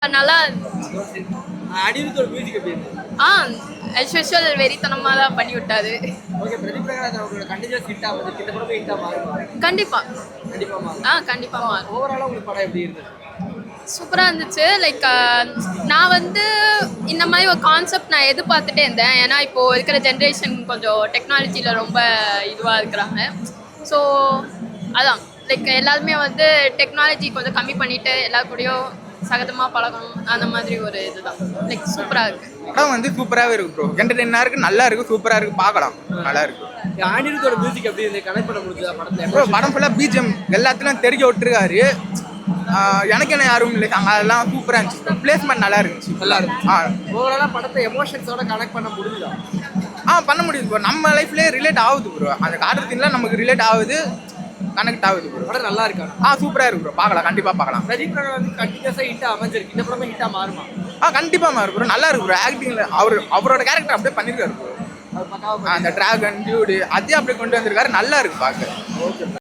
நல்லா அனிருத்தோட மியூசிக் எப்படி இருந்துச்சு? ஆஸ் யூஷுவல் வெறித்தனமாக தான் பண்ணி விட்டாரு. ஓகே, பிரதீப் பிரகாஷ் அவங்களோட கண்டினியூஸ் ஹிட் ஆகுது. இந்த படமே ஹிட்டா மாறுமா? கண்டிப்பா கண்டிப்பா மாறும். கண்டிப்பாக மாறும். ஓவராலா உங்களுக்கு படம் எப்படி இருந்துச்சு? சூப்பராக இருந்துச்சு. லைக் நான் வந்து இந்த மாதிரி ஒரு கான்செப்ட் நான் எதிர்பார்த்துட்டே இருந்தேன். ஏன்னா இப்போது இருக்கிற ஜென்ரேஷன் கொஞ்சம் டெக்னாலஜியில் ரொம்ப இதுவாக இருக்கிறாங்க. ஸோ அதான் லைக் எல்லாருமே வந்து டெக்னாலஜி கொஞ்சம் கம்மி பண்ணிவிட்டு எல்லா கூடயும் சகஜமாக பழகணும். அந்த மாதிரி ஒரு இதுதான். லைக் சூப்பராக இருக்குது. படம் வந்து சூப்பராகவே இருக்கு ப்ரோ. என்டர்டெயினாக இருக்குது, நல்லா இருக்குது, சூப்பராக இருக்குது, பார்க்கலாம், நல்லா இருக்கு. அனிருத்தோட மியூசிக் எப்படி இருந்துச்சு? கனெக்ட் பண்ண முடிஞ்சதா படத்துல? ப்ரோ படம் ஃபுல்லாக பிஜிஎம் எல்லாத்துலையும் தெரிஞ்ச விட்டுருக்காரு. எனக்கு என்ன யாரும் இல்லை, அங்கே அதெல்லாம் சூப்பராக இருந்துச்சு. பிளேஸ்மெண்ட் நல்லா இருந்துச்சு, நல்லா இருக்கு. ஓவராலா படத்தை எமோஷன்ஸோட கனெக்ட் பண்ண முடியுதா? பண்ண முடியுது ப்ரோ. நம்ம லைஃப்லேயே ரிலேட் ஆகுது ப்ரோ. அந்த காரணத்திலாம் நமக்கு ரிலேட் ஆகுது, கனெக்ட் ஆகுது ப்ரோ. படம் நல்லா இருக்காங்க. சூப்பராக இருக்கு ப்ரோ, பார்க்கலாம், கண்டிப்பாக பார்க்கலாம். பிரதீப் பிரகாஷ் வந்து கண்டினியூஸா ஹிட்டா அமைஞ்சிருக்கு. இந்த படமே ஹிட்டா மாறுமா? கண்டிப்பாக மாறும் ப்ரோ. நல்லா இருக்கு ப்ரோ. ஆக்டிங்கில் அவரோட கேரக்டர் அப்படியே பண்ணியிருக்காரு ப்ரோ. அது பக்காவா அந்த டிராகன் டியூடு அதே அப்படியே கொண்டு வந்திருக்காரு, நல்லா இருக்கு பார்க்க. ஓகே.